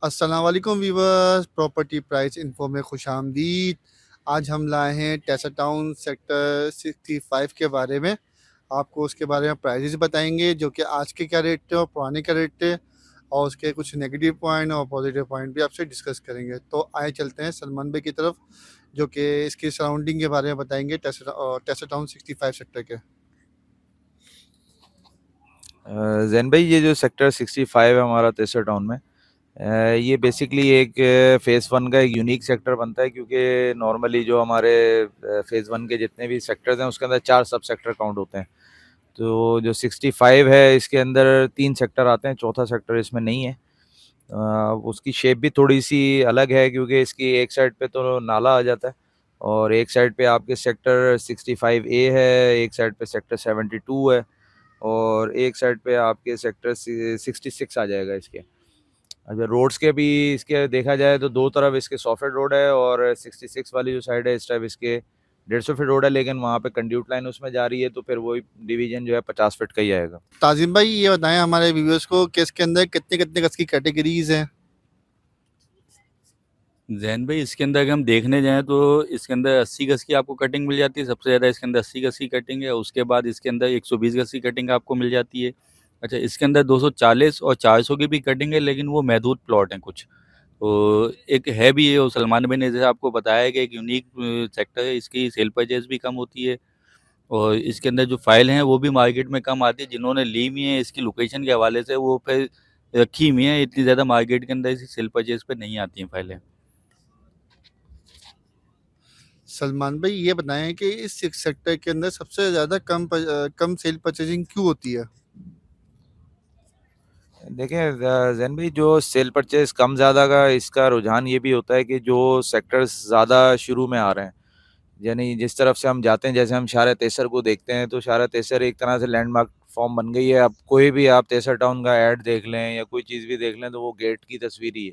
अस्सलाम वालेकुम viewers, property price info में खुशामदीद। आज हम लाए हैं टेसा टाउन सेक्टर 65 के बारे में। आपको उसके बारे में प्राइजेस बताएंगे जो कि आज के क्या रेट थे और पुराने क्या रेट थे, और उसके कुछ नेगेटिव पॉइंट और पॉजिटिव पॉइंट भी आपसे डिस्कस करेंगे। तो आए चलते हैं सलमान भाई की तरफ, जो कि इसकी सराउंडिंग के बारे में बताएंगे टेसा टाउन 65 सेक्टर के। जैन भाई, ये जो सेक्टर 65 है हमारा तेसर टाउन में, ये बेसिकली एक फेज़ वन का एक यूनिक सेक्टर बनता है, क्योंकि नॉर्मली जो हमारे फेज़ वन के जितने भी सेक्टर्स हैं उसके अंदर 4 सब सेक्टर काउंट होते हैं। तो जो 65 है इसके अंदर 3 सेक्टर आते हैं, चौथा सेक्टर इसमें नहीं है। उसकी शेप भी थोड़ी सी अलग है, क्योंकि इसकी एक साइड पे तो नाला आ जाता है और एक साइड पे आपके सेक्टर 65A है, एक साइड पे सेक्टर 72 है और एक साइड पे आपके सेक्टर 66 आ जाएगा इसके। अच्छा, रोड्स के भी इसके देखा जाए तो दो तरफ इसके 100 फीट रोड है और 66 वाली जो साइड है इस टाइप इसके 150 फीट रोड है, लेकिन वहाँ पे कंड्यूट लाइन उसमें जा रही है, तो फिर वही डिवीजन जो है 50 फीट का ही आएगा। ताजिम भाई ये बताएं हमारे व्यूअर्स को कि इसके अंदर कितने कितने गज की कैटेगरीज हैं। जैन भाई, इसके अंदर अगर हम देखने जाएं तो इसके अंदर 80 गज की आपको कटिंग मिल जाती है। सबसे ज़्यादा इसके अंदर 80 गज की कटिंग है। उसके बाद इसके अंदर 120 गज की कटिंग आपको मिल जाती है। अच्छा, इसके अंदर 240 और 400 की भी कटिंग है, लेकिन वो महदूद प्लॉट हैं कुछ। तो एक है भी ये, और सलमान भाई ने जैसे आपको बताया कि एक यूनिक सेक्टर है, इसकी सेल परचेज भी कम होती है और इसके अंदर जो फाइल हैं वो भी मार्केट में कम आती है। जिन्होंने ली हुई है इसकी लोकेशन के हवाले से, वो फिर रखी हुई है, इतनी ज़्यादा मार्केट के अंदर इसकी सेल परचेज पे नहीं आती हैं फाइलें। सलमान भाई ये बताएं कि इस सेक्टर के अंदर सबसे ज़्यादा कम सेल परचेजिंग क्यों होती है। देखिए जैन भाई, जो सेल परचेज कम ज़्यादा का इसका रुझान ये भी होता है कि जो सेक्टर्स ज़्यादा शुरू में आ रहे हैं, यानी जिस तरफ से हम जाते हैं, जैसे हम शारा तेसर को देखते हैं तो शारा तेसर एक तरह से लैंडमार्क फॉर्म बन गई है। अब कोई भी आप तेसर टाउन का ऐड देख लें या कोई चीज़ भी देख लें तो वो गेट की तस्वीर ही है।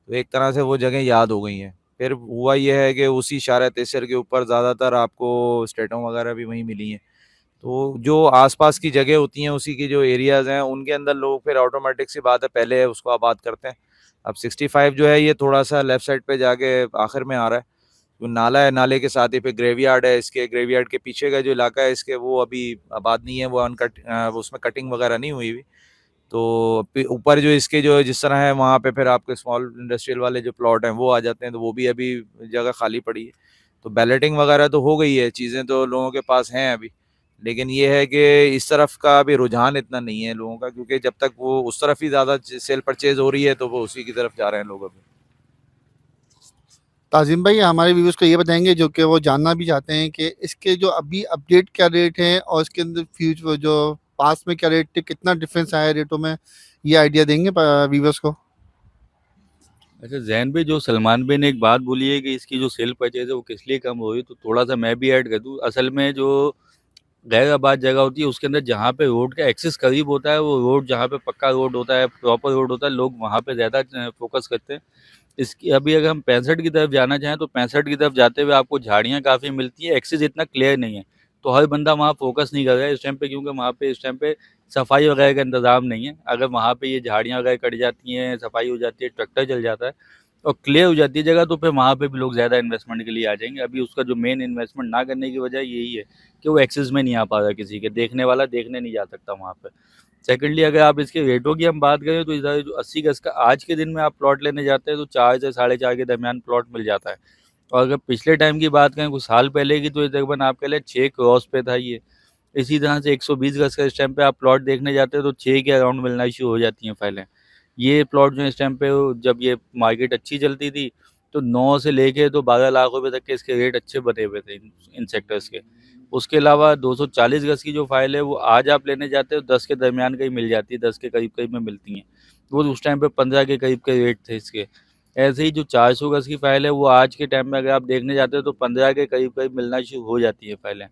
तो एक तरह से वो जगह याद हो गई हैं। फिर हुआ ये है कि उसी शारा तेसर के ऊपर ज़्यादातर आपको स्टेटों वगैरह भी वहीं मिली हैं। तो जो आसपास की जगह होती हैं, उसी की जो एरियाज़ हैं, उनके अंदर लोग फिर ऑटोमेटिक सी बात है पहले उसको आबाद करते हैं। अब 65 जो है ये थोड़ा सा लेफ्ट साइड पे जाके आखिर में आ रहा है। जो नाला है, नाले के साथ ही फिर ग्रेवयार्ड है, इसके ग्रेवयार्ड के पीछे का जो इलाका है इसके, वो अभी आबाद नहीं है, वो अनकट, उसमें कटिंग वगैरह नहीं हुई हुई। तो ऊपर जो इसके जो जिस तरह है वहाँ पे फिर आपके स्मॉल इंडस्ट्रियल वाले जो प्लॉट हैं वो आ जाते हैं, तो वो भी अभी जगह खाली पड़ी है। तो बैलेटिंग वगैरह तो हो गई है, चीज़ें तो लोगों के पास हैं अभी, लेकिन ये है कि इस तरफ का अभी रुझान इतना नहीं है लोगों का, क्योंकि जब तक वो उस तरफ ही ज़्यादा सेल परचेज हो रही है तो वो उसी की तरफ जा रहे हैं लोग अभी। ताजिम भाई हमारे व्यूअर्स को ये बताएंगे जो कि वो जानना भी चाहते हैं कि इसके जो अभी अपडेट क्या रेट हैं और इसके अंदर फ्यूचर जो पास में क्या रेट थे, कितना डिफरेंस आया रेटों में, ये आइडिया देंगे व्यूअर्स को। अच्छा जैन भाई, जो सलमान भाई ने एक बात बोली है कि इसकी जो सेल परचेज है वो किस लिए कम हो रही है, तो थोड़ा सा मैं भी ऐड कर दूं। असल में जो गैर आबाद जगह होती है उसके अंदर जहाँ पे रोड का एक्सेस करीब होता है, वो रोड जहाँ पे पक्का रोड होता है, प्रॉपर रोड होता है, लोग वहाँ पे ज़्यादा फोकस करते हैं। इसकी अभी अगर हम 65 की तरफ जाना चाहें तो 65 की तरफ जाते हुए आपको झाड़ियाँ काफ़ी मिलती है, एक्सेस इतना क्लियर नहीं है। तो हर बंदा वहाँ फोकस नहीं कर रहा है इस टाइम पे, क्योंकि वहाँ पे इस टाइम पे सफाई वगैरह का इंतजाम नहीं है। अगर वहाँ पे ये झाड़ियाँ वगैरह कट जाती हैं, सफाई हो जाती है, ट्रैक्टर चल जाता है और क्लियर हो जाती है जगह, तो फिर वहाँ पे भी लोग ज़्यादा इन्वेस्टमेंट के लिए आ जाएंगे। अभी उसका जो मेन इन्वेस्टमेंट ना करने की वजह यही है कि वो एक्सेस में नहीं आ पा रहा, किसी के देखने वाला देखने नहीं जा सकता वहाँ पे। सेकेंडली, अगर आप इसके रेटों की हम बात करें तो इधर जो 80 गज का आज के दिन में आप प्लॉट लेने जाते हैं तो 4 से 4.5 के दरमियान प्लॉट मिल जाता है। और अगर पिछले टाइम की बात करें कुछ साल पहले की, तो ये तकरीबन आपके लिए 6 क्रॉस पे था ये। इसी तरह से 120 गज का इस टाइम पे आप प्लॉट देखने जाते हैं तो 6 के अराउंड मिलना शुरू हो जाती हैं फाइलें। ये प्लॉट जो इस टाइम पे, जब ये मार्केट अच्छी चलती थी तो 9 से लेके तो 12 लाख रुपए तक के इसके रेट अच्छे बने हुए थे इन सेक्टर्स के। उसके अलावा 240 गज की जो फाइल है वो आज आप लेने जाते हो 10 के दरमियान का ही मिल जाती है, 10 के करीब करीब में मिलती हैं। वो उस टाइम पे 15 के करीब के रेट थे इसके। ऐसे ही जो 400 गज की फाइल है वो आज के टाइम में अगर आप देखने जाते हो तो 15 के करीब करीब मिलना शुरू हो जाती है फाइलें।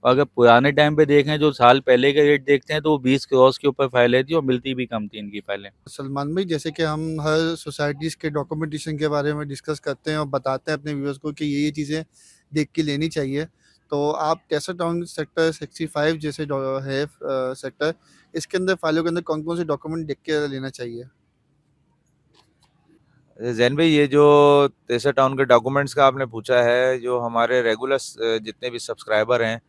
और अगर पुराने टाइम पे देखें, जो साल पहले के रेट देखते हैं, तो वो 20 क्रॉस के ऊपर फाइलें थी और मिलती भी कम थी इनकी फाइलें। सलमान भाई जैसे कि हम हर सोसाइटीज़ के डॉक्यूमेंटेशन के बारे में डिस्कस करते हैं और बताते हैं अपने व्यूअर्स को कि ये चीज़ें देख के लेनी चाहिए। तो आप टेसा टाउन सेक्टर 65 जैसे है सेक्टर, इसके अंदर फाइलों के अंदर कौन कौन से डॉक्यूमेंट देख के लेना चाहिए। जैन भाई, ये जो तेसर टाउन के डॉक्यूमेंट्स का आपने पूछा है, जो हमारे रेगुलर जितने भी सब्सक्राइबर हैं,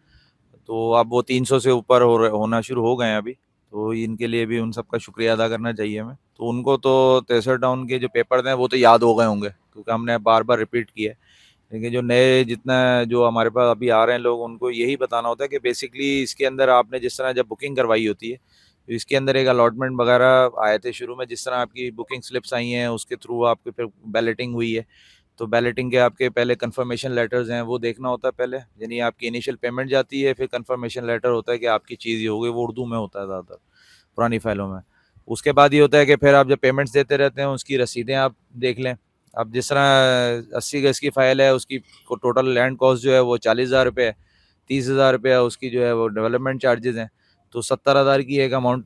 तो अब वो 300 से ऊपर होना शुरू हो गए हैं अभी। तो इनके लिए भी उन सबका शुक्रिया अदा करना चाहिए हमें। तो उनको तो तेसर टाउन के जो पेपर हैं वो तो याद हो गए होंगे, क्योंकि हमने बार बार रिपीट किया है। लेकिन जो नए जितना जो हमारे पास अभी आ रहे हैं लोग, उनको यही बताना होता है कि बेसिकली इसके अंदर आपने जिस तरह जब बुकिंग करवाई होती है, तो इसके अंदर एक अलॉटमेंट वगैरह आए थे शुरू में, जिस तरह आपकी बुकिंग स्लिप्स आई हैं उसके थ्रू आपकी फिर बैलेटिंग हुई है। तो बैलेटिंग के आपके पहले कंफर्मेशन लेटर्स हैं, वो देखना होता है पहले, यानी आपकी इनिशियल पेमेंट जाती है, फिर कंफर्मेशन लेटर होता है कि आपकी चीज़ ये हो गई। वो उर्दू में होता है ज़्यादातर, पुरानी फाइलों में। उसके बाद ये होता है कि फिर आप जब पेमेंट्स देते रहते हैं, उसकी रसीदें आप देख लें। अब जिस तरह 80 गज की फाइल है, उसकी टोटल लैंड कॉस्ट जो है वो 40,000 रुपये है, 30,000 रुपये उसकी जो है वो डेवलपमेंट चार्जेस हैं। तो 70,000 की एक अमाउंट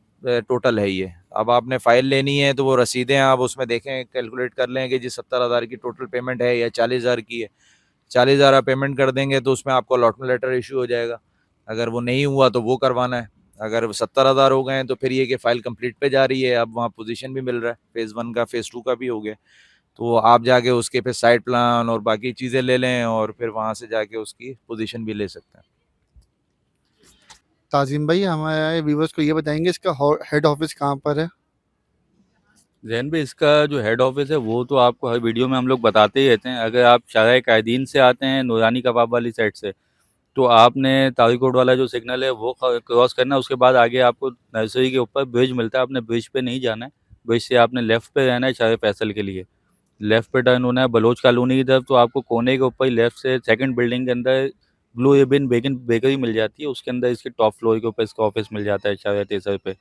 टोटल है ये। अब आपने फ़ाइल लेनी है तो वो रसीदें आप उसमें देखें, कैलकुलेट कर लें कि जी 70,000 की टोटल पेमेंट है या 40,000 की है। 40,000 आप पेमेंट कर देंगे तो उसमें आपको अलॉटमेंट लेटर इशू हो जाएगा। अगर वो नहीं हुआ तो वो करवाना है। अगर 70,000 हो गए हैं तो फिर ये कि फ़ाइल कंप्लीट पे जा रही है, अब वहाँ पोजीशन भी मिल रहा है, फ़ेज़ 1 का, फ़ेज़ 2 का भी हो गया। तो आप जाके उसके फिर साइट प्लान और बाकी चीज़ें ले लें और फिर वहाँ से जाके उसकी पोजीशन भी ले सकते हैं। ताज़िम भाई, हमारे व्यूवर्स को ये बताएंगे इसका हेड ऑफिस कहाँ पर है? जैन भाई, इसका जो हेड ऑफिस है वो तो आपको हर वीडियो में हम लोग बताते ही रहते हैं। अगर आप शाहराह कायदीन से आते हैं, नूरानी कबाब वाली साइड से, तो आपने तारीकोट वाला जो सिग्नल है वो क्रॉस करना है। उसके बाद आगे आपको नर्सरी के ऊपर ब्रिज मिलता है, आपने ब्रिज पे नहीं जाना है। ब्रिज से आपने लेफ्ट पे रहना है शाह फैसल के लिए। लेफ्ट पे टर्न होना है बलोच कॉलोनी की तरफ, तो आपको कोने के ऊपर ही लेफ्ट से सेकंड बिल्डिंग के अंदर ब्लू रिबन बेगन बेकरी मिल जाती है। उसके अंदर इसके टॉप फ्लोर के ऊपर इसका ऑफिस मिल जाता है शाह तेसर पे।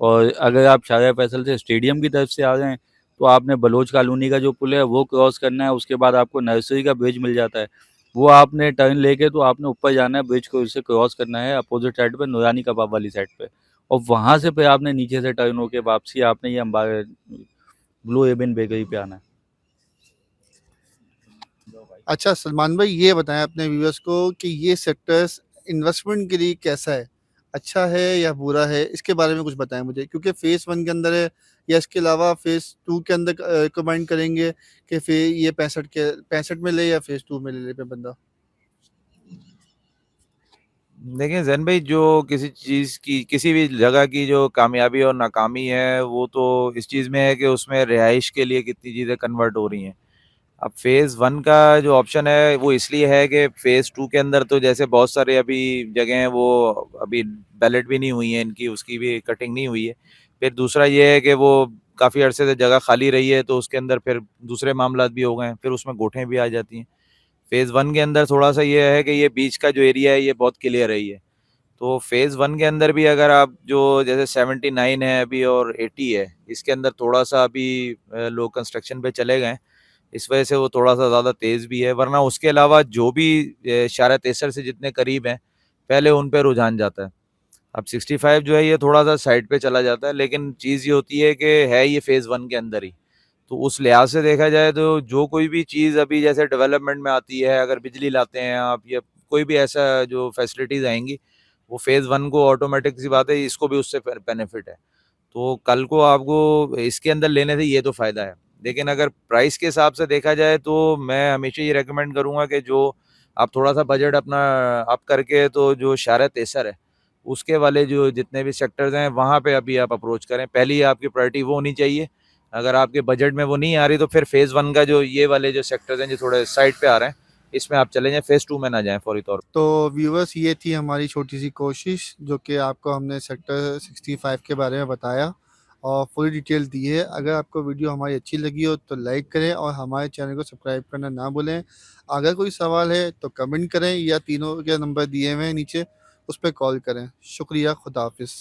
और अगर आप शाह फैसल से स्टेडियम की तरफ से आ रहे हैं, तो आपने बलोच कॉलोनी का जो पुल है वो क्रॉस करना है। उसके बाद आपको नर्सरी का ब्रिज मिल जाता है, वो आपने टर्न लेके तो आपने ऊपर जाना है, ब्रिज को इससे क्रॉस करना है अपोजिट साइड पे, नूरानी कबाब वाली साइड पे। और वहां से फिर आपने नीचे से टर्न होके वापसी आपने ये ब्लू रिबन बेकरी पे आना है। अच्छा सलमान भाई, ये बताएं अपने व्यूअर्स को कि ये सेक्टर्स इन्वेस्टमेंट के लिए कैसा है, अच्छा है या बुरा है, इसके बारे में कुछ बताएं मुझे, क्योंकि फेज़ 1 के अंदर है या इसके अलावा फेज़ 2 के अंदर रिकमेंड करेंगे कि फिर ये 65 में ले या फेज़ 2 में ले पे बंदा। देखिए जैन भाई, जो किसी चीज़ की, किसी भी जगह की जो कामयाबी और नाकामी है, वो तो इस चीज़ में है कि उसमें रिहाइश के लिए कितनी चीज़ें कन्वर्ट हो रही हैं। अब फ़ेज़ 1 का जो ऑप्शन है वो इसलिए है कि फ़ेज़ 2 के अंदर तो जैसे बहुत सारे अभी जगह हैं, वो अभी बैलेट भी नहीं हुई है इनकी, उसकी भी कटिंग नहीं हुई है। फिर दूसरा ये है कि वो काफ़ी अरसे से जगह खाली रही है, तो उसके अंदर फिर दूसरे मामलात भी हो गए हैं, फिर उसमें गोठें भी आ जाती हैं। फ़ेज़ 1 के अंदर थोड़ा-सा ये है कि ये बीच का जो एरिया है ये बहुत क्लियर है ये। तो फ़ेज़ 1 के अंदर भी अगर आप जो जैसे 79 है अभी और 80 है, इसके अंदर थोड़ा-सा अभी लोग कंस्ट्रक्शन पे चले गए हैं। इस वजह से वो थोड़ा-सा ज़्यादा तेज़ भी है, वरना उसके अलावा जो भी शारा तेसर से जितने करीब हैं, पहले उन पे रुझान जाता है। अब 65 जो है ये थोड़ा-सा साइड पे चला जाता है, लेकिन चीज़ ये होती है कि है ये फ़ेज़ 1 के अंदर ही। तो उस लिहाज से देखा जाए तो जो कोई भी चीज़ अभी जैसे डेवलपमेंट में आती है, अगर बिजली लाते हैं आप या कोई भी ऐसा जो फैसिलिटीज़ आएँगी, वो फ़ेज़ 1 को ऑटोमेटिक सी बात है, इसको भी उससे बेनिफिट है। तो कल को आपको इसके अंदर लेने से ये तो फ़ायदा है। लेकिन अगर प्राइस के हिसाब से देखा जाए तो मैं हमेशा ये रिकमेंड करूँगा कि जो आप थोड़ा-सा बजट अपना अप करके, तो जो शारा तेसर है, उसके वाले जो जितने भी सेक्टर्स हैं, वहाँ पे अभी आप अप्रोच करें। पहली आपकी प्रायोरिटी वो होनी चाहिए। अगर आपके बजट में वो नहीं आ रही, तो फिर फ़ेज़ 1 का जो ये वाले जो सेक्टर्स हैं, जो थोड़े साइड पे आ रहे हैं, इसमें आप चले जाएँ, फ़ेज़ 2 में ना जाएँ फौरी तौर पे। तो व्यूअर्स, ये थी हमारी छोटी सी कोशिश जो कि आपको हमने सेक्टर 65 के बारे में बताया और पूरी डिटेल दी है। अगर आपको वीडियो हमारी अच्छी लगी हो तो लाइक करें और हमारे चैनल को सब्सक्राइब करना ना भूलें। अगर कोई सवाल है तो कमेंट करें या तीनों के नंबर दिए हुए हैं नीचे, उस पर कॉल करें। शुक्रिया, खुदा हाफिज़।